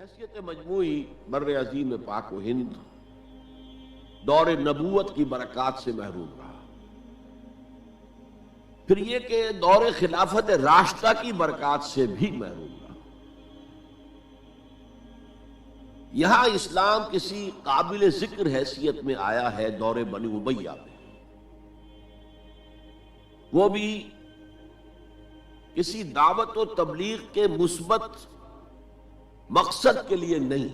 بحیثیت مجموعی بر عظیم پاک و ہند دور نبوت کی برکات سے محروم رہا. پھر یہ کہ دور خلافت راشدہ کی برکات سے بھی محروم رہا. یہاں اسلام کسی قابل ذکر حیثیت میں آیا ہے دور بنی امیہ میں، وہ بھی کسی دعوت و تبلیغ کے مثبت مقصد کے لیے نہیں،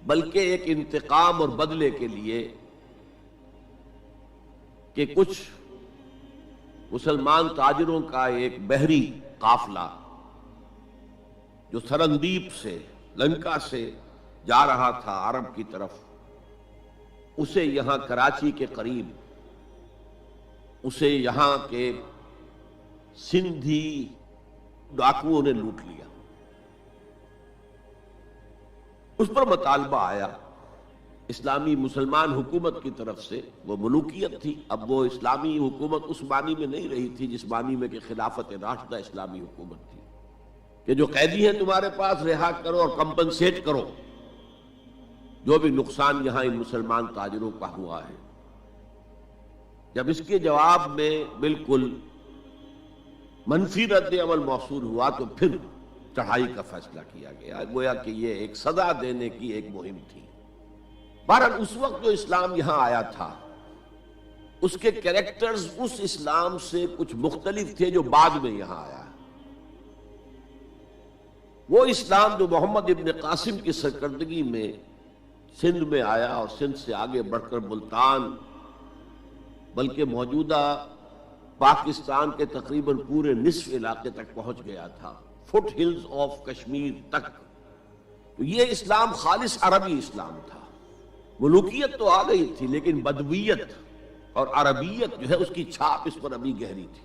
بلکہ ایک انتقام اور بدلے کے لیے کہ کچھ مسلمان تاجروں کا ایک بحری قافلہ جو سرندیپ سے لنکا سے جا رہا تھا عرب کی طرف، اسے یہاں کراچی کے قریب اسے یہاں کے سندھی ڈاکوؤں نے لوٹ لیا. اس پر مطالبہ آیا اسلامی مسلمان حکومت کی طرف سے. وہ ملوکیت تھی، اب وہ اسلامی حکومت اس معنی میں نہیں رہی تھی جس معنی میں کہ خلافت راشدہ اسلامی حکومت تھی کہ جو قیدی ہیں تمہارے پاس رہا کرو اور کمپنسیٹ کرو جو بھی نقصان یہاں ان مسلمان تاجروں کا ہوا ہے. جب اس کے جواب میں بالکل منفی رد عمل موصول ہوا تو پھر چڑھائی کا فیصلہ کیا گیا. گویا کہ یہ ایک سزا دینے کی ایک مہم تھی. بہرحال اس وقت جو اسلام یہاں آیا تھا اس کے کریکٹرز اس اسلام سے کچھ مختلف تھے جو بعد میں یہاں آیا. وہ اسلام جو محمد ابن قاسم کی سرکردگی میں سندھ میں آیا اور سندھ سے آگے بڑھ کر ملتان بلکہ موجودہ پاکستان کے تقریباً پورے نصف علاقے تک پہنچ گیا تھا، فٹ ہلز آف کشمیر تک. تو یہ اسلام خالص عربی اسلام تھا. ملوکیت تو آ گئی تھی لیکن بدویت اور عربیت جو ہے اس کی چھاپ اس پر ابھی گہری تھی.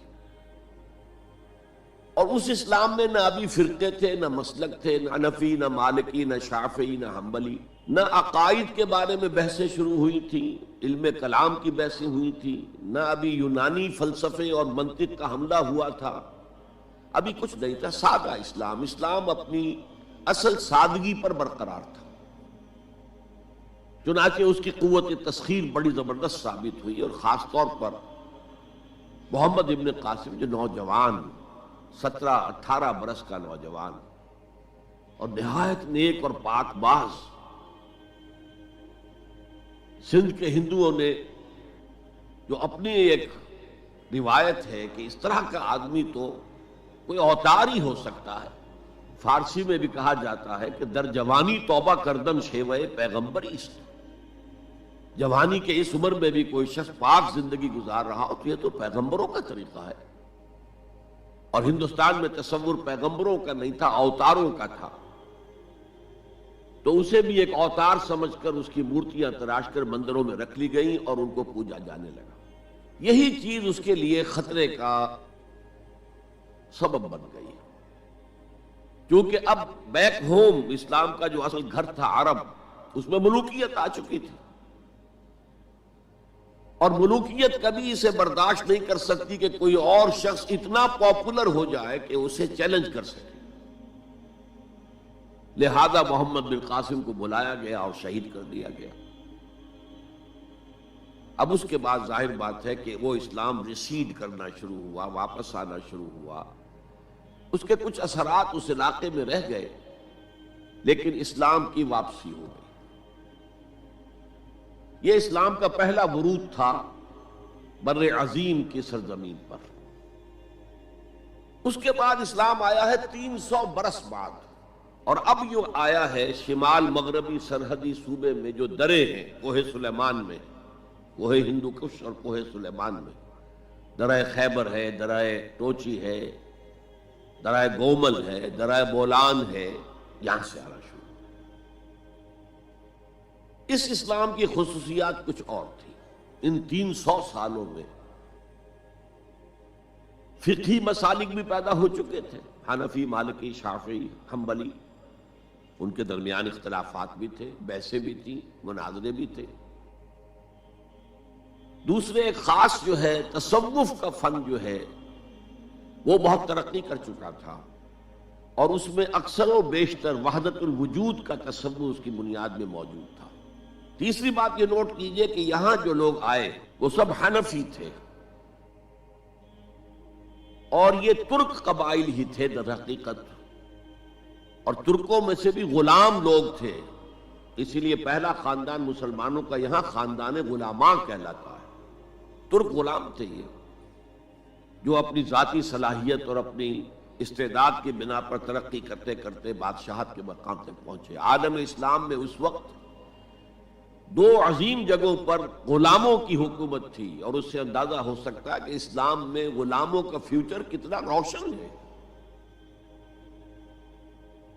اور اس اسلام میں نہ ابھی فرقے تھے، نہ مسلک تھے، نہ حنفی، نہ مالکی، نہ شافعی، نہ حنبلی. نہ عقائد کے بارے میں بحثیں شروع ہوئی تھیں، علم کلام کی بحثیں ہوئی تھیں، نہ ابھی یونانی فلسفے اور منطق کا حملہ ہوا تھا. ابھی کچھ نہیں تھا. سادہ اسلام، اسلام اپنی اصل سادگی پر برقرار تھا. چنانچہ اس کی قوت تسخیر بڑی زبردست ثابت ہوئی، اور خاص طور پر محمد ابن قاسم جو نوجوان 17-18 برس کا نوجوان اور نہایت نیک اور پاک باز، سندھ کے ہندوؤں نے جو اپنی ایک روایت ہے کہ اس طرح کا آدمی تو کوئی اوتار ہی ہو سکتا ہے. فارسی میں بھی کہا جاتا ہے کہ در جوانی توبہ کردن شیوہ پیغمبری است. جوانی کے اس عمر میں بھی کوئی شخص پاک زندگی گزار رہا ہو تو یہ تو پیغمبروں کا طریقہ ہے. اور ہندوستان میں تصور پیغمبروں کا نہیں تھا، اوتاروں کا تھا. تو اسے بھی ایک اوتار سمجھ کر اس کی مورتیاں تراش کر مندروں میں رکھ لی گئیں اور ان کو پوجا جانے لگا. یہی چیز اس کے لیے خطرے کا سبب بن گئی، کیونکہ اب بیک ہوم اسلام کا جو اصل گھر تھا عرب، اس میں ملوکیت آ چکی تھی. اور ملوکیت کبھی اسے برداشت نہیں کر سکتی کہ کوئی اور شخص اتنا پاپولر ہو جائے کہ اسے چیلنج کر سکے. لہذا محمد بن قاسم کو بلایا گیا اور شہید کر دیا گیا. اب اس کے بعد ظاہر بات ہے کہ وہ اسلام ریسیڈ کرنا شروع ہوا، واپس آنا شروع ہوا. اس کے کچھ اثرات اس علاقے میں رہ گئے لیکن اسلام کی واپسی ہو گئی. یہ اسلام کا پہلا ورود تھا بر عظیم کی سرزمین پر. اس کے بعد اسلام آیا ہے 300 برس بعد، اور اب یہ آیا ہے شمال مغربی سرحدی صوبے میں جو درے ہیں، کوہ سلیمان میں، کوہ ہندو کش اور کوہ سلیمان میں. درہ خیبر ہے، درہ ٹوچی ہے، درہ گومل ہے، درہ بولان ہے، یہاں سے آنا شروع. اس اسلام کی خصوصیات کچھ اور تھی. ان 300 سالوں میں فقہی مسالک بھی پیدا ہو چکے تھے. حنفی، مالکی، شافعی، حنبلی، ان کے درمیان اختلافات بھی تھے، بحثیں بھی تھیں، مناظرے بھی تھے. دوسرے ایک خاص جو ہے تصوف کا فن جو ہے وہ بہت ترقی کر چکا تھا، اور اس میں اکثر و بیشتر وحدت الوجود کا تصور اس کی بنیاد میں موجود تھا۔ تیسری بات یہ نوٹ کیجئے کہ یہاں جو لوگ آئے وہ سب حنفی تھے، اور یہ ترک قبائل ہی تھے در حقیقت، اور ترکوں میں سے بھی غلام لوگ تھے، اسی لیے پہلا خاندان مسلمانوں کا یہاں خاندان غلامان کہلاتا ہے۔ ترک غلام تھے یہ، جو اپنی ذاتی صلاحیت اور اپنی استعداد کی بنا پر ترقی کرتے کرتے بادشاہت کے مقام تک پہنچے۔ عالم اسلام میں اس وقت دو عظیم جگہوں پر غلاموں کی حکومت تھی، اور اس سے اندازہ ہو سکتا ہے کہ اسلام میں غلاموں کا فیوچر کتنا روشن ہے۔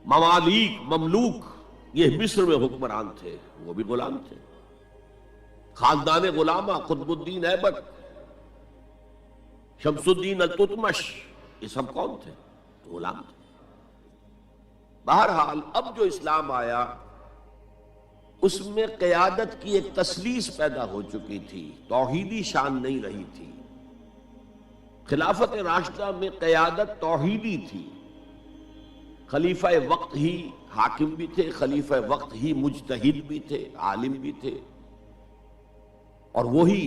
ممالک، مملوک، یہ مصر میں حکمران تھے، وہ بھی غلام تھے۔ خاندان غلامہ، قطب الدین ایبک، شمس الدین التتمش، یہ سب کون تھے؟ غلام تھے۔ بہرحال اب جو اسلام آیا اس میں قیادت کی ایک تسلیس پیدا ہو چکی تھی، توحیدی شان نہیں رہی تھی۔ خلافت راشدہ میں قیادت توحیدی تھی، خلیفہ وقت ہی حاکم بھی تھے، خلیفہ وقت ہی مجتہد بھی تھے، عالم بھی تھے، اور وہی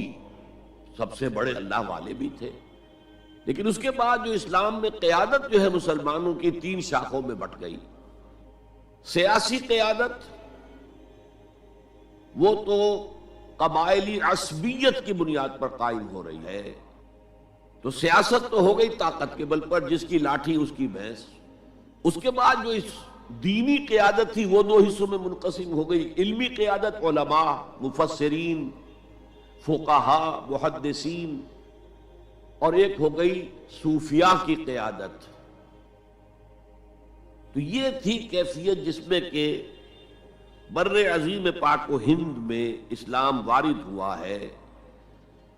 سب سے بڑے اللہ والے بھی تھے۔ لیکن اس کے بعد جو اسلام میں قیادت جو ہے مسلمانوں کی تین شاخوں میں بٹ گئی۔ سیاسی قیادت وہ تو قبائلی عصبیت کی بنیاد پر قائم ہو رہی ہے، تو سیاست تو ہو گئی طاقت کے بل پر، جس کی لاٹھی اس کی بھینس۔ اس کے بعد جو اس دینی قیادت تھی وہ دو حصوں میں منقسم ہو گئی، علمی قیادت علماء، مفسرین، فقہاء، محدثین، اور ایک ہو گئی صوفیاء کی قیادت۔ تو یہ تھی کیفیت جس میں کہ بر عظیم پاک و ہند میں اسلام وارد ہوا ہے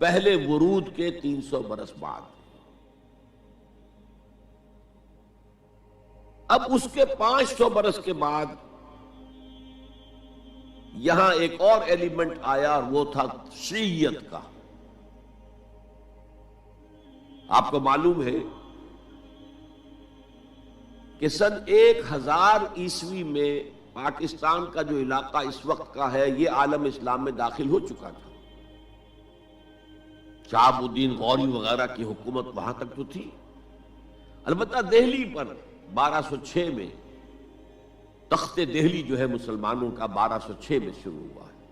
پہلے ورود کے 300 برس بعد۔ اب اس کے 500 برس کے بعد یہاں ایک اور ایلیمنٹ آیا، اور وہ تھا شیعیت کا۔ آپ کو معلوم ہے کہ سن 1000 عیسوی میں پاکستان کا جو علاقہ اس وقت کا ہے یہ عالم اسلام میں داخل ہو چکا تھا۔ شہاب الدین غوری وغیرہ کی حکومت وہاں تک تو تھی، البتہ دہلی پر 1206 میں تخت دہلی جو ہے مسلمانوں کا 1206 میں شروع ہوا ہے۔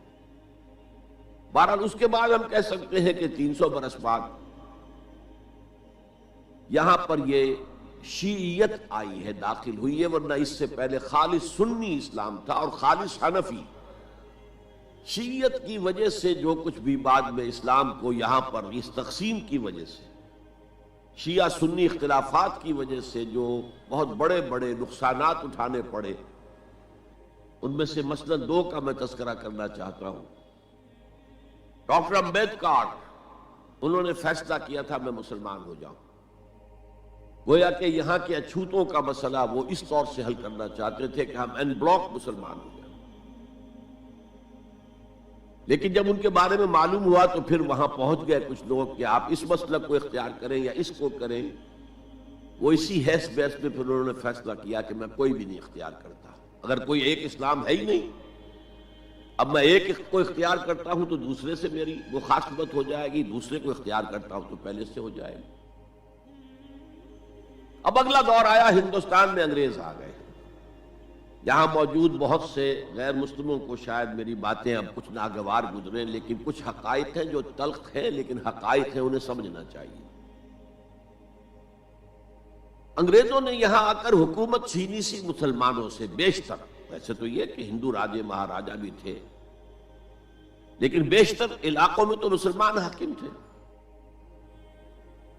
بہرحال اس کے بعد ہم کہہ سکتے ہیں کہ 300 برس بعد یہاں پر یہ شیعیت آئی ہے، داخل ہوئی ہے، ورنہ اس سے پہلے خالص سنی اسلام تھا اور خالص حنفی۔ شیعیت کی وجہ سے جو کچھ بھی بعد میں اسلام کو یہاں پر اس تقسیم کی وجہ سے، شیعہ سنی اختلافات کی وجہ سے جو بہت بڑے بڑے نقصانات اٹھانے پڑے، ان میں سے مثلاً 2 کا میں تذکرہ کرنا چاہتا ہوں۔ ڈاکٹر امبیڈکر، انہوں نے فیصلہ کیا تھا میں مسلمان ہو جاؤں، گویا کہ یہاں کے اچھوتوں کا مسئلہ وہ اس طور سے حل کرنا چاہتے تھے کہ ہم این بلاک مسلمان ہو جائیں۔ لیکن جب ان کے بارے میں معلوم ہوا تو پھر وہاں پہنچ گئے کچھ لوگ کہ آپ اس مسلک کو اختیار کریں یا اس کو کریں۔ وہ اسی حیث بیس پہ پھر انہوں نے فیصلہ کیا کہ میں کوئی بھی نہیں اختیار کرتا، اگر کوئی ایک اسلام ہے ہی نہیں، اب میں ایک کو اختیار کرتا ہوں تو دوسرے سے میری مخاصمت ہو جائے گی، دوسرے کو اختیار کرتا ہوں تو پہلے سے ہو جائے گی۔ اب اگلا دور آیا، ہندوستان میں انگریز آ گئے۔ یہاں موجود بہت سے غیر مسلموں کو شاید میری باتیں اب کچھ ناگوار گزریں، لیکن کچھ حقائق ہیں جو تلخ ہیں لیکن حقائق ہیں، انہیں سمجھنا چاہیے۔ انگریزوں نے یہاں آ کر حکومت چھینی سی مسلمانوں سے بیشتر، ویسے تو یہ کہ ہندو راجے مہاراجا بھی تھے، لیکن بیشتر علاقوں میں تو مسلمان حاکم تھے،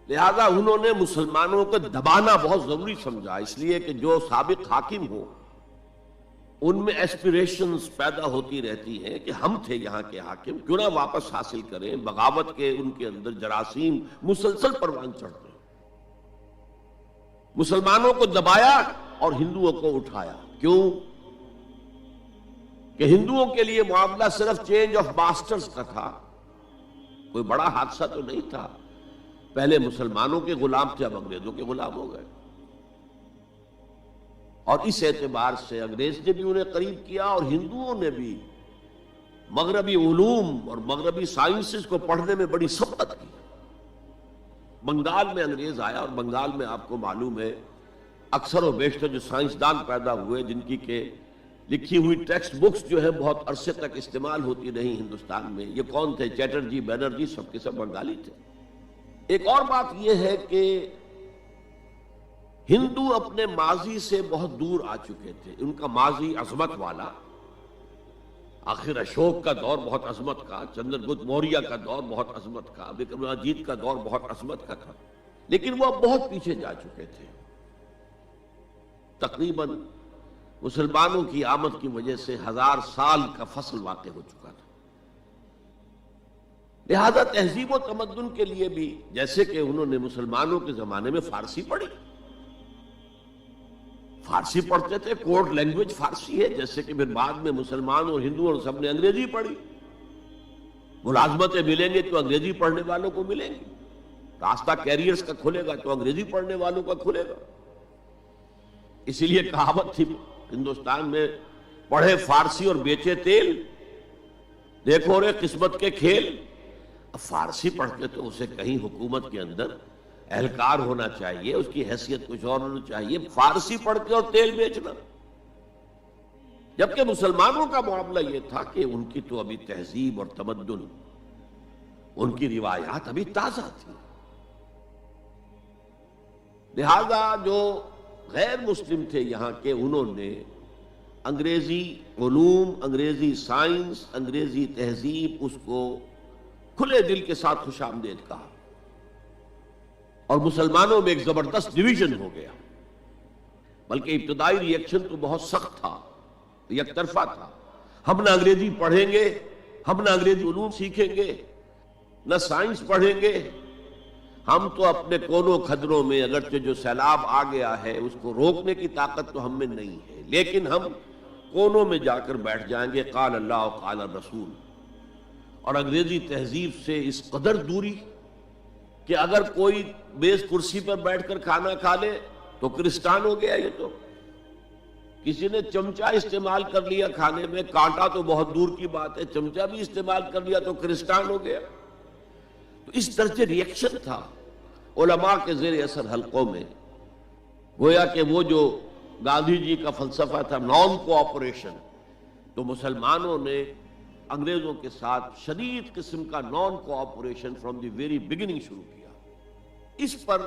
لہذا انہوں نے مسلمانوں کو دبانا بہت ضروری سمجھا، اس لیے کہ جو سابق حاکم ہو ان میں ایسپیریشنز پیدا ہوتی رہتی ہیں کہ ہم تھے یہاں کے حاکم، کیوں نہ واپس حاصل کریں۔ بغاوت کے ان کے اندر جراثیم مسلسل پروان چڑھتے ہیں۔ مسلمانوں کو دبایا اور ہندوؤں کو اٹھایا، کیوں کہ ہندوؤں کے لیے معاملہ صرف چینج آف ماسٹرز کا تھا، کوئی بڑا حادثہ تو نہیں تھا۔ پہلے مسلمانوں کے غلام تھے، اب انگریزوں کے غلام ہو گئے۔ اور اس اعتبار سے انگریز نے بھی انہیں قریب کیا اور ہندوؤں نے بھی مغربی علوم اور مغربی سائنسز کو پڑھنے میں بڑی سبقت کی۔ بنگال میں انگریز آیا اور بنگال میں آپ کو معلوم ہے اکثر و بیشتر جو سائنسدان پیدا ہوئے جن کی کہ لکھی ہوئی ٹیکسٹ بکس جو ہے بہت عرصے تک استعمال ہوتی نہیں ہندوستان میں، یہ کون تھے؟ چیٹرجی، بینرجی، سب کے سب بنگالی تھے۔ ایک اور بات یہ ہے کہ ہندو اپنے ماضی سے بہت دور آ چکے تھے، ان کا ماضی عظمت والا، آخر اشوک کا دور بہت عظمت کا، چندر گپت موریہ کا دور بہت عظمت کا، وکرماجیت کا دور بہت عظمت کا تھا، لیکن وہ بہت پیچھے جا چکے تھے۔ تقریباً مسلمانوں کی آمد کی وجہ سے 1000 سال کا فصل واقع ہو چکا تھا۔ لہذا تہذیب و تمدن کے لیے بھی، جیسے کہ انہوں نے مسلمانوں کے زمانے میں فارسی پڑھی، فارسی پڑھتے تھے، کوڈ لینگویج فارسی ہے، جیسے کہ پھر بعد میں مسلمان اور ہندو اور سب نے انگریزی پڑھی۔ ملازمتیں ملیں گے تو انگریزی پڑھنے والوں کو ملیں گی، راستہ کیریئرز کا کھلے گا تو انگریزی پڑھنے والوں کا کھلے گا۔ اسی لیے کہاوت تھی ہندوستان میں، پڑھے فارسی اور بیچے تیل، دیکھو رے قسمت کے کھیل۔ اب فارسی پڑھتے تو اسے کہیں حکومت کے اندر اہلکار ہونا چاہیے، اس کی حیثیت کچھ اور ہونا چاہیے، فارسی پڑھ کے اور تیل بیچنا۔ جبکہ مسلمانوں کا معاملہ یہ تھا کہ ان کی تو ابھی تہذیب اور تمدن، ان کی روایات ابھی تازہ تھی، لہذا جو غیر مسلم تھے یہاں کے، انہوں نے انگریزی علوم، انگریزی سائنس، انگریزی تہذیب، اس کو کھلے دل کے ساتھ خوش آمدید کہا، اور مسلمانوں میں ایک زبردست ڈویژن ہو گیا۔ بلکہ ابتدائی ری ایکشن تو بہت سخت تھا، یک طرفہ تھا، ہم نہ انگریزی پڑھیں گے، ہم نہ انگریزی علوم سیکھیں گے، نہ سائنس پڑھیں گے، ہم تو اپنے کونوں کھدروں میں، اگرچہ جو سیلاب آ گیا ہے اس کو روکنے کی طاقت تو ہم میں نہیں ہے، لیکن ہم کونوں میں جا کر بیٹھ جائیں گے، قال اللہ و قال الرسول۔ اور انگریزی تہذیب سے اس قدر دوری کہ اگر کوئی میز کرسی پر بیٹھ کر کھانا کھا لے تو کرسٹان ہو گیا۔ یہ تو کسی نے چمچہ استعمال کر لیا کھانے میں، کانٹا تو بہت دور کی بات ہے، چمچہ بھی استعمال کر لیا تو کرسٹان ہو گیا۔ تو اس درجے ری ایکشن تھا علماء کے زیر اثر حلقوں میں، گویا کہ وہ جو گاندھی جی کا فلسفہ تھا نان کوآپریشن، تو مسلمانوں نے انگریزوں کے ساتھ شدید قسم کا naan cooperation from the very beginning شروع کیا۔ اس پر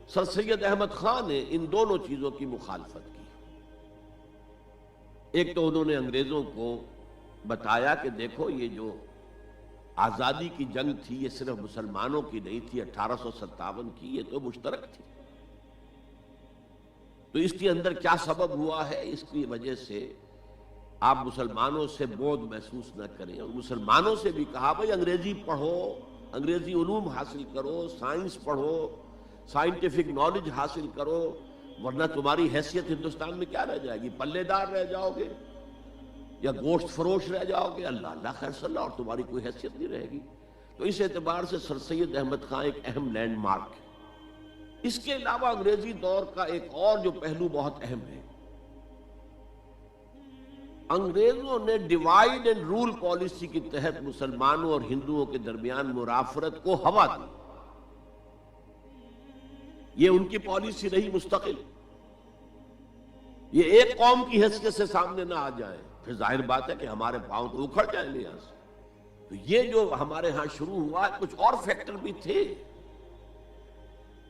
سر سید احمد خان نے ان دونوں چیزوں کی مخالفت کی۔ ایک تو انہوں نے انگریزوں کو بتایا کہ دیکھو یہ جو آزادی کی جنگ تھی یہ صرف مسلمانوں کی نہیں تھی، 1857 کی، یہ تو مشترک تھی۔ تو اس کے اندر کیا سبب ہوا ہے، اس کی وجہ سے آپ مسلمانوں سے بودھ محسوس نہ کریں، اور مسلمانوں سے بھی کہا بھائی انگریزی پڑھو، انگریزی علوم حاصل کرو، سائنس پڑھو، سائنٹیفک نالج حاصل کرو، ورنہ تمہاری حیثیت ہندوستان میں کیا رہ جائے گی؟ پلے دار رہ جاؤ گے یا گوشت فروش رہ جاؤ گے، اللہ اللہ خیر صلی اللہ، اور تمہاری کوئی حیثیت نہیں رہے گی۔ تو اس اعتبار سے سر سید احمد خان ایک اہم لینڈ مارک ہے۔ اس کے علاوہ انگریزی دور کا ایک اور جو پہلو بہت اہم ہے، انگریزوں نے ڈیوائیڈ اینڈ رول پالیسی کے تحت مسلمانوں اور ہندوؤں کے درمیان مرافرت کو ہوا دی۔ یہ ان کی پالیسی رہی مستقل، یہ ایک قوم کی حیثیت سے سامنے نہ آ جائیں، پھر ظاہر بات ہے کہ ہمارے پاؤں تو اکھڑ جائیں گے یہاں سے۔ تو یہ جو ہمارے ہاں شروع ہوا، کچھ اور فیکٹر بھی تھے۔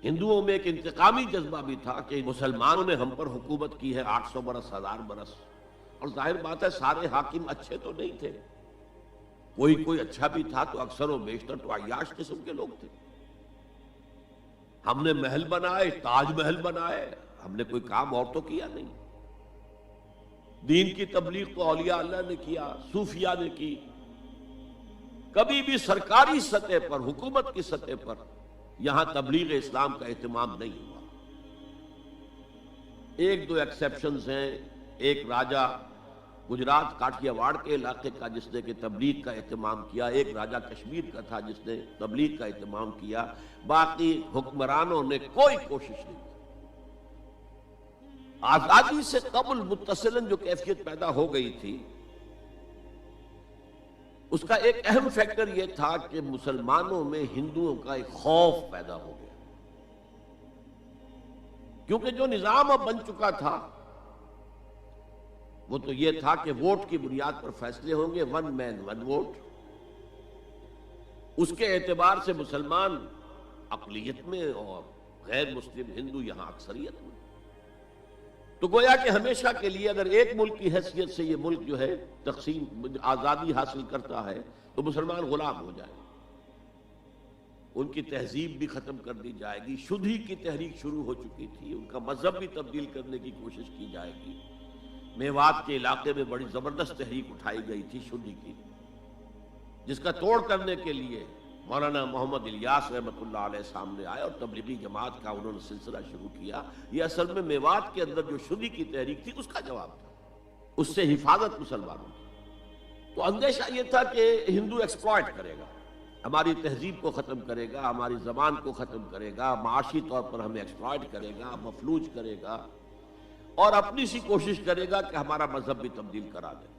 ہندوؤں میں ایک انتقامی جذبہ بھی تھا کہ مسلمانوں نے ہم پر حکومت کی ہے 800 برس، 1000 برس، اور ظاہر بات ہے سارے حاکم اچھے تو نہیں تھے، کوئی اچھا بھی تھا تو اکثر و بیشتر تو عیاش قسم کے لوگ تھے۔ ہم نے محل بنائے، تاج محل بنائے، ہم نے کوئی کام اور تو کیا نہیں۔ دین کی تبلیغ تو اولیاء اللہ نے کیا، صوفیاء نے کی، کبھی بھی سرکاری سطح پر، حکومت کی سطح پر یہاں تبلیغ اسلام کا اہتمام نہیں ہوا۔ ایک دو ایکسیپشنز ہیں، ایک راجہ گجرات کاٹھیا واڑ کے علاقے کا جس نے کہ تبلیغ کا اہتمام کیا، ایک راجہ کشمیر کا تھا جس نے تبلیغ کا اہتمام کیا، باقی حکمرانوں نے کوئی کوشش نہیں کی۔ آزادی سے قبل متصلاً جو کیفیت پیدا ہو گئی تھی، اس کا ایک اہم فیکٹر یہ تھا کہ مسلمانوں میں ہندوؤں کا ایک خوف پیدا ہو گیا، کیونکہ جو نظام اب بن چکا تھا وہ تو یہ تھا کہ ووٹ کی بنیاد پر فیصلے ہوں گے، ون مین ون ووٹ۔ اس کے اعتبار سے مسلمان اقلیت میں اور غیر مسلم ہندو یہاں اکثریت میں، تو گویا کہ ہمیشہ کے لیے اگر ایک ملک کی حیثیت سے یہ ملک جو ہے تقسیم آزادی حاصل کرتا ہے تو مسلمان غلام ہو جائے، ان کی تہذیب بھی ختم کر دی جائے گی، شدھی کی تحریک شروع ہو چکی تھی، ان کا مذہب بھی تبدیل کرنے کی کوشش کی جائے گی۔ میوات کے علاقے میں بڑی زبردست تحریک اٹھائی گئی تھی شدھی کی، جس کا توڑ کرنے کے لیے مولانا محمد الیاس رحمۃ اللہ علیہ سامنے آئے اور تبلیغی جماعت کا انہوں نے سلسلہ شروع کیا۔ یہ اصل میں میوات کے اندر جو شدھی کی تحریک تھی اس کا جواب تھا، اس سے حفاظت مسلمانوں کی۔ تو اندیشہ یہ تھا کہ ہندو ایکسپلائٹ کرے گا، ہماری تہذیب کو ختم کرے گا، ہماری زبان کو ختم کرے گا، معاشی طور پر ہمیں ایکسپلائٹ کرے گا، مفلوج کرے گا، اور اپنی سی کوشش کرے گا کہ ہمارا مذہب بھی تبدیل کرا دے۔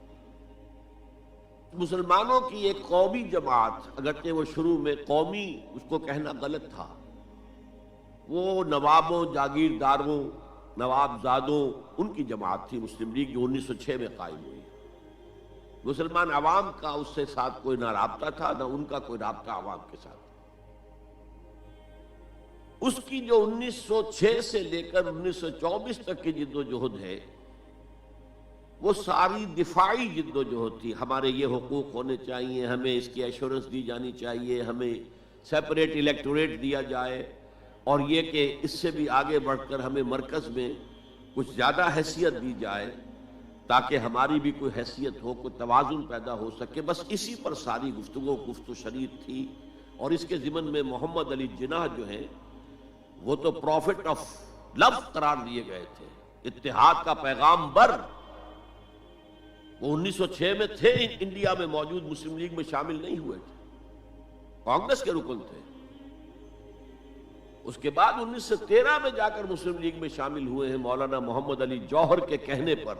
مسلمانوں کی ایک قومی جماعت، اگرچہ وہ شروع میں قومی اس کو کہنا غلط تھا، وہ نوابوں، جاگیرداروں، نواب زادوں ان کی جماعت تھی مسلم لیگ، جو 1906 میں قائم ہوئی۔ مسلمان عوام کا اس سے ساتھ کوئی نہ رابطہ تھا، نہ ان کا کوئی رابطہ عوام کے ساتھ۔ اس کی جو 1906 سے لے کر 1924 تک کی جد و جہد ہے، وہ ساری دفاعی جد و جہد تھی۔ ہمارے یہ حقوق ہونے چاہیے، ہمیں اس کی ایشورنس دی جانی چاہیے، ہمیں سیپریٹ الیکٹوریٹ دیا جائے، اور یہ کہ اس سے بھی آگے بڑھ کر ہمیں مرکز میں کچھ زیادہ حیثیت دی جائے تاکہ ہماری بھی کوئی حیثیت ہو، کوئی توازن پیدا ہو سکے۔ بس اسی پر ساری گفتگو گفت و شنید تھی، اور اس کے ضمن میں محمد علی جناح جو ہیں وہ تو پروفٹ آف لو قرار دیے گئے تھے، اتحاد کا پیغام بر۔ وہ 1906 میں تھے انڈیا میں موجود، مسلم لیگ میں شامل نہیں ہوئے تھے، کانگریس کے رکن تھے۔ اس کے بعد 1913 میں جا کر مسلم لیگ میں شامل ہوئے ہیں مولانا محمد علی جوہر کے کہنے پر،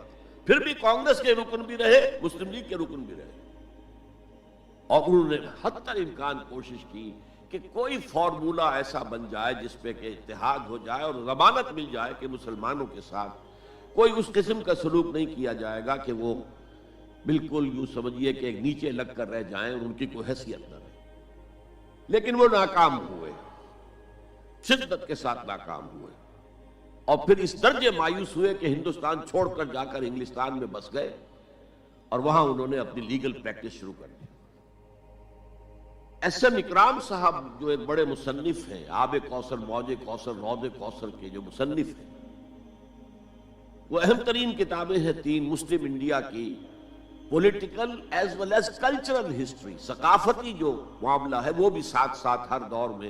پھر بھی کانگریس کے رکن بھی رہے، مسلم لیگ کے رکن بھی رہے، اور انہوں نے حتی امکان کوشش کی کہ کوئی فارمولا ایسا بن جائے جس پہ کہ اتحاد ہو جائے اور ضمانت مل جائے کہ مسلمانوں کے ساتھ کوئی اس قسم کا سلوک نہیں کیا جائے گا کہ وہ بالکل یوں سمجھیے کہ ایک نیچے لگ کر رہ جائیں اور ان کی کوئی حیثیت نہ رہے۔ لیکن وہ ناکام ہوئے، شدت کے ساتھ ناکام ہوئے، اور پھر اس درجے مایوس ہوئے کہ ہندوستان چھوڑ کر جا کر انگلستان میں بس گئے، اور وہاں انہوں نے اپنی لیگل پریکٹس شروع کر دی۔ ایس ایم اکرام صاحب جو ایک بڑے مصنف ہیں، آب کوثر، موج کوثر، رود کوثر کے جو مصنف ہیں، وہ اہم ترین کتابیں ہیں تین مسلم انڈیا کی، political as well as cultural history, ثقافتی جو معاملہ ہے وہ بھی ساتھ ساتھ ہر دور میں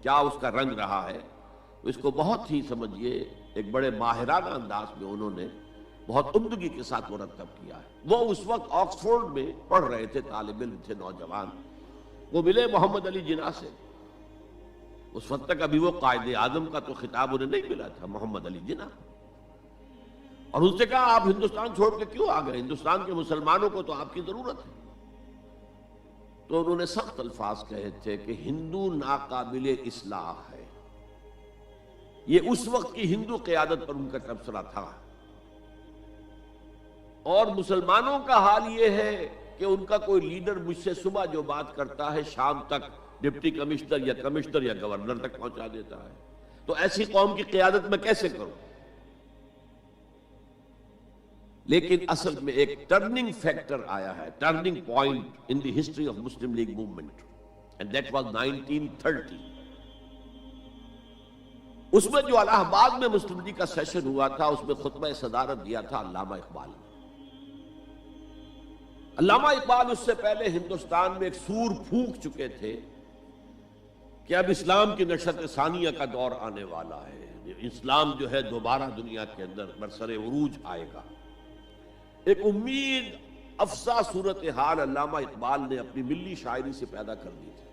کیا اس کا رنگ رہا ہے، اس کو بہت ہی سمجھیے ایک بڑے ماہرانہ انداز میں انہوں نے بہت عمدگی کے ساتھ مرتب کیا ہے۔ وہ اس وقت آکسفورڈ میں پڑھ رہے تھے، طالب علم تھے، نوجوان، وہ ملے محمد علی جناح سے۔ اس وقت تک ابھی وہ قائد اعظم کا تو خطاب انہیں نہیں ملا تھا، محمد علی جناح، اور ان سے کہا آپ ہندوستان چھوڑ کے کیوں آ گئے، ہندوستان کے مسلمانوں کو تو آپ کی ضرورت ہے۔ تو انہوں نے سخت الفاظ کہے تھے کہ ہندو ناقابل اصلاح ہے۔ یہ اس وقت کی ہندو قیادت پر ان کا تبصرہ تھا، اور مسلمانوں کا حال یہ ہے کہ ان کا کوئی لیڈر مجھ سے صبح جو بات کرتا ہے شام تک ڈپٹی کمشنر یا کمشنر یا گورنر تک پہنچا دیتا ہے، تو ایسی قوم کی قیادت میں کیسے کروں؟ لیکن اصل میں ایک ٹرننگ فیکٹر آیا ہے، turning point in the history of Muslim league movement, and that was 1930۔ اس میں جو الہ آباد میں مسلم لیگ کا سیشن ہوا تھا، اس میں خطبہ صدارت دیا تھا علامہ اقبال نے۔ علامہ اقبال اس سے پہلے ہندوستان میں ایک سور پھونک چکے تھے کہ اب اسلام کی نشأت ثانیہ کا دور آنے والا ہے، اسلام جو ہے دوبارہ دنیا کے اندر برسر عروج آئے گا۔ ایک امید افزا صورتحال علامہ اقبال نے اپنی ملی شاعری سے پیدا کر دی تھی۔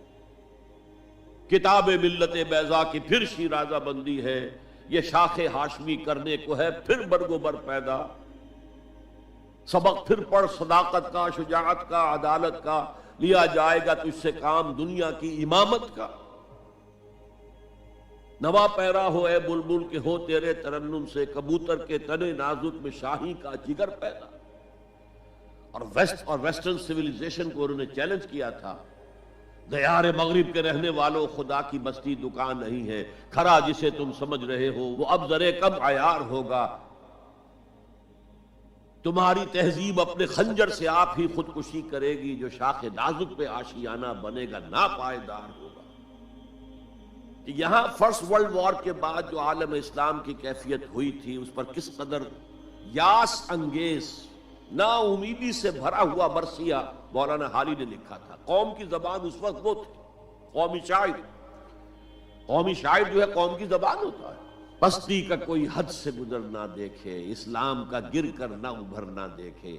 کتاب ملت بیضا کی پھر شیرازہ بندی ہے، یہ شاخ ہاشمی کرنے کو ہے پھر برگو بر پیدا، سبق پھر پڑھ صداقت کا، شجاعت کا، عدالت کا، لیا جائے گا تجھ سے کام دنیا کی امامت کا۔ نوا پیرا ہو اے بلبل کہ ہو تیرے ترنم سے کبوتر کے تنے نازک میں شاہی کا جگر پیدا۔ اور ویسٹرن سویلائزیشن کو انہوں نے چیلنج کیا تھا، دیار مغرب کے رہنے والوں خدا کی بستی دکان نہیں ہے، کھرا جسے تم سمجھ رہے ہو وہ اب ذرے کم عیار ہوگا، تمہاری تہذیب اپنے خنجر سے آپ ہی خودکشی کرے گی، جو شاخ نازک پہ آشیانہ بنے گا ناپائیدار ہوگا۔ یہاں فرسٹ ورلڈ وار کے بعد جو عالم اسلام کی کیفیت ہوئی تھی اس پر کس قدر یاس انگیز نا امیدی سے بھرا ہوا مرثیہ مولانا حالی نے لکھا تھا۔ قوم کی زبان اس وقت وہ تھی، قومی شاعر۔ قومی شاعر جو ہے قوم کی زبان ہوتا ہے۔ پستی کا کوئی حد سے گزر نہ دیکھے، اسلام کا گر کر نہ ابھر نہ دیکھے،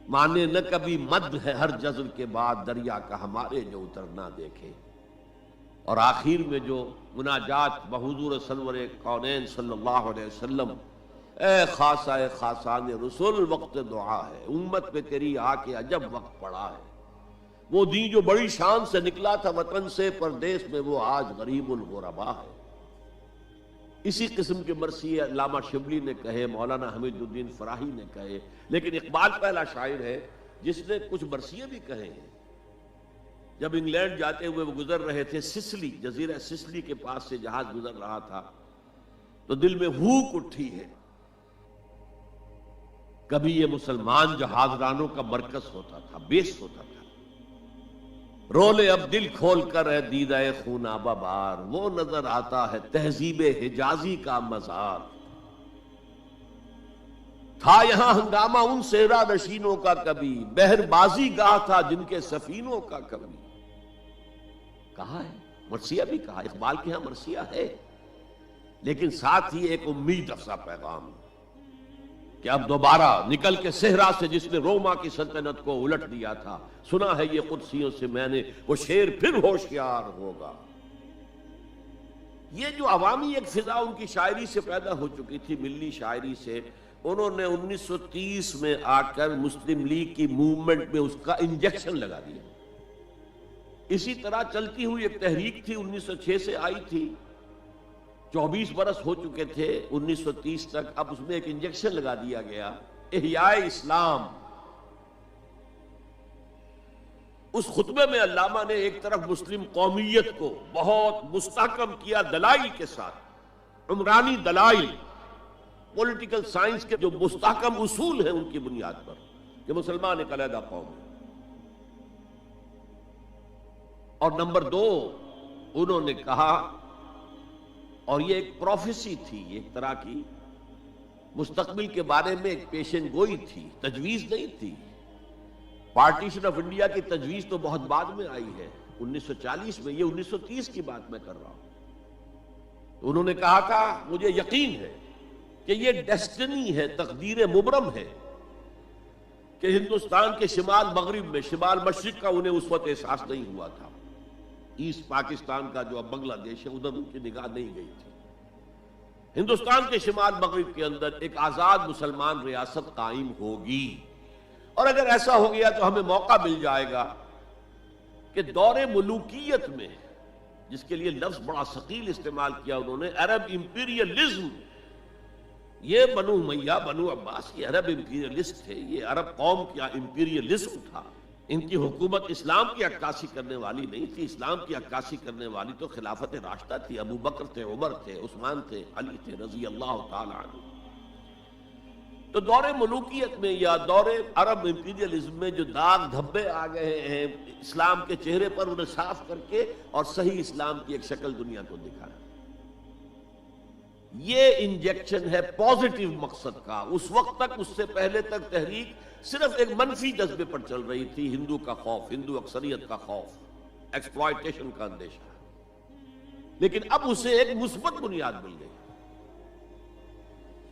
مانے نہ کبھی مد ہے ہر جزر کے بعد دریا کا ہمارے جو اتر نہ دیکھے۔ اور آخر میں جو مناجات بحضور سرور کونین صلی اللہ علیہ وسلم، اے خاصہ خاصان رسول وقت دعا ہے، امت پہ تیری آ کے عجب وقت پڑا ہے، وہ دین جو بڑی شان سے نکلا تھا وطن سے پردیس میں وہ آج غریب الغربا ہے۔ اسی قسم کے مرثیے علامہ شبلی نے کہے، مولانا حمید الدین فراہی نے کہے، لیکن اقبال پہلا شاعر ہے جس نے کچھ مرثیے بھی کہے ہیں۔ جب انگلینڈ جاتے ہوئے وہ گزر رہے تھے سسلی، جزیرہ سسلی کے پاس سے جہاز گزر رہا تھا تو دل میں ہوک اٹھی ہے، کبھی یہ مسلمان جہازرانوں کا مرکز ہوتا تھا، بیس ہوتا تھا، رولے اب دل کھول کر اے دیدہ خونابہ بار، وہ نظر آتا ہے تہذیب حجازی کا مزار، تھا یہاں ہنگامہ ان صحرا نشینوں کا کبھی، بحر بازی گاہ تھا جن کے سفینوں کا کبھی۔ کہا ہے مرثیہ بھی کہا، اقبال کے ہاں مرثیہ ہے، لیکن ساتھ ہی ایک امید افزا پیغام کہ اب دوبارہ نکل کے صحرا سے جس نے روما کی سلطنت کو الٹ دیا تھا، سنا ہے یہ قدسیوں سے میں نے، وہ شیر پھر ہوشیار ہوگا۔ یہ جو عوامی ایک فضا ان کی شاعری سے پیدا ہو چکی تھی، ملی شاعری سے، انہوں نے 1930 میں آ کر مسلم لیگ کی موومنٹ میں اس کا انجیکشن لگا دیا۔ اسی طرح چلتی ہوئی ایک تحریک تھی 1906 سے آئی تھی، 24 برس ہو چکے تھے 1930 تک، اب اس میں ایک انجیکشن لگا دیا گیا، احیاء اسلام۔ اس خطبے میں علامہ نے ایک طرف مسلم قومیت کو بہت مستحکم کیا دلائل کے ساتھ، عمرانی دلائل، پولیٹیکل سائنس کے جو مستحکم اصول ہیں ان کی بنیاد پر کہ مسلمان ایک علیحدہ قوم ہے۔ اور نمبر 2 انہوں نے کہا، اور یہ ایک پروفیسی تھی، ایک طرح کی مستقبل کے بارے میں ایک پیشن گوئی تھی، تجویز نہیں تھی۔ پارٹیشن آف انڈیا کی تجویز تو بہت بعد میں آئی ہے 1940 میں، یہ 1930 کی بات میں کر رہا ہوں۔ انہوں نے کہا تھا مجھے یقین ہے کہ یہ ڈیسٹنی ہے، تقدیر مبرم ہے کہ ہندوستان کے شمال مغرب میں، شمال مشرق کا انہیں اس وقت احساس نہیں ہوا تھا، ایسٹ پاکستان کا جو اب بنگلہ دیش ہے ادھر ان کی نگاہ نہیں گئی تھی، ہندوستان کے شمال مغرب کے اندر ایک آزاد مسلمان ریاست قائم ہوگی، اور اگر ایسا ہو گیا تو ہمیں موقع مل جائے گا کہ دور ملوکیت میں، جس کے لیے لفظ بڑا ثقیل استعمال کیا انہوں نے، عرب امپیریلزم، یہ بنو امیہ بنو عباس یہ عرب امپیریلسٹ تھے، یہ عرب قوم کا امپیریلزم تھا، ان کی حکومت اسلام کی عکاسی کرنے والی نہیں تھی، اسلام کی عکاسی کرنے والی تو خلافت راشدہ تھی، ابو بکر تھے، عمر تھے، عثمان تھے، علی تھے رضی اللہ تعالی عنہ۔ تو دور ملوکیت میں یا دور عرب امپیریلزم میں جو داغ دھبے آ گئے ہیں اسلام کے چہرے پر، انہیں صاف کر کے اور صحیح اسلام کی ایک شکل دنیا کو دکھانا، یہ انجیکشن ہے پازیٹیو مقصد کا۔ اس وقت تک، اس سے پہلے تک تحریک صرف ایک منفی جذبے پر چل رہی تھی، ہندو کا خوف، ہندو اکثریت کا خوف، ایکسپلائٹیشن کا اندیشہ، لیکن اب اسے ایک مثبت بنیاد مل گئی۔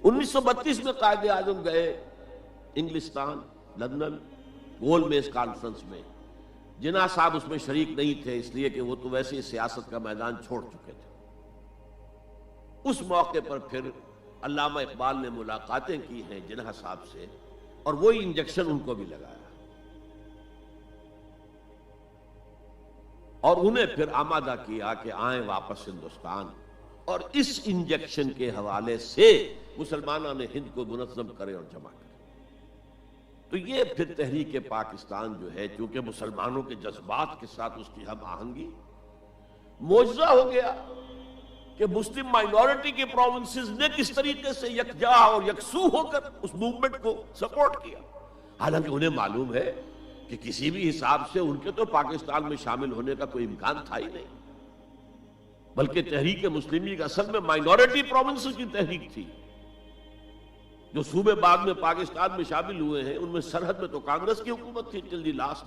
1932 میں قائد اعظم گئے انگلستان، لندن، گول میز کانفرنس میں، جناح صاحب اس میں شریک نہیں تھے، اس لیے کہ وہ تو ویسے ہی سیاست کا میدان چھوڑ چکے تھے۔ اس موقع پر پھر علامہ اقبال نے ملاقاتیں کی ہیں جناح صاحب سے، اور وہی انجیکشن ان کو بھی لگایا اور انہیں پھر آمادہ کیا کہ آئیں واپس ہندوستان، اور اس انجیکشن کے حوالے سے مسلمانوں نے ہند کو منظم کرے اور جمع کرے۔ تو یہ پھر تحریک پاکستان جو ہے، چونکہ مسلمانوں کے جذبات کے ساتھ اس کی ہم آہنگی، معجزہ ہو گیا کہ مسلم مائنورٹی کے پروونسز نے کس طریقے سے یکجا اور یکسو ہو کر اس موومنٹ کو سپورٹ کیا، حالانکہ انہیں معلوم ہے کہ کسی بھی حساب سے ان کے تو پاکستان میں شامل ہونے کا کوئی امکان تھا ہی نہیں، بلکہ تحریک مسلمی کا اصل میں مائنورٹی پروونسز کی تحریک تھی۔ جو صوبے بعد میں پاکستان میں شامل ہوئے ہیں ان میں سرحد میں تو کانگریس کی حکومت تھی ٹل دی لاسٹ ڈے،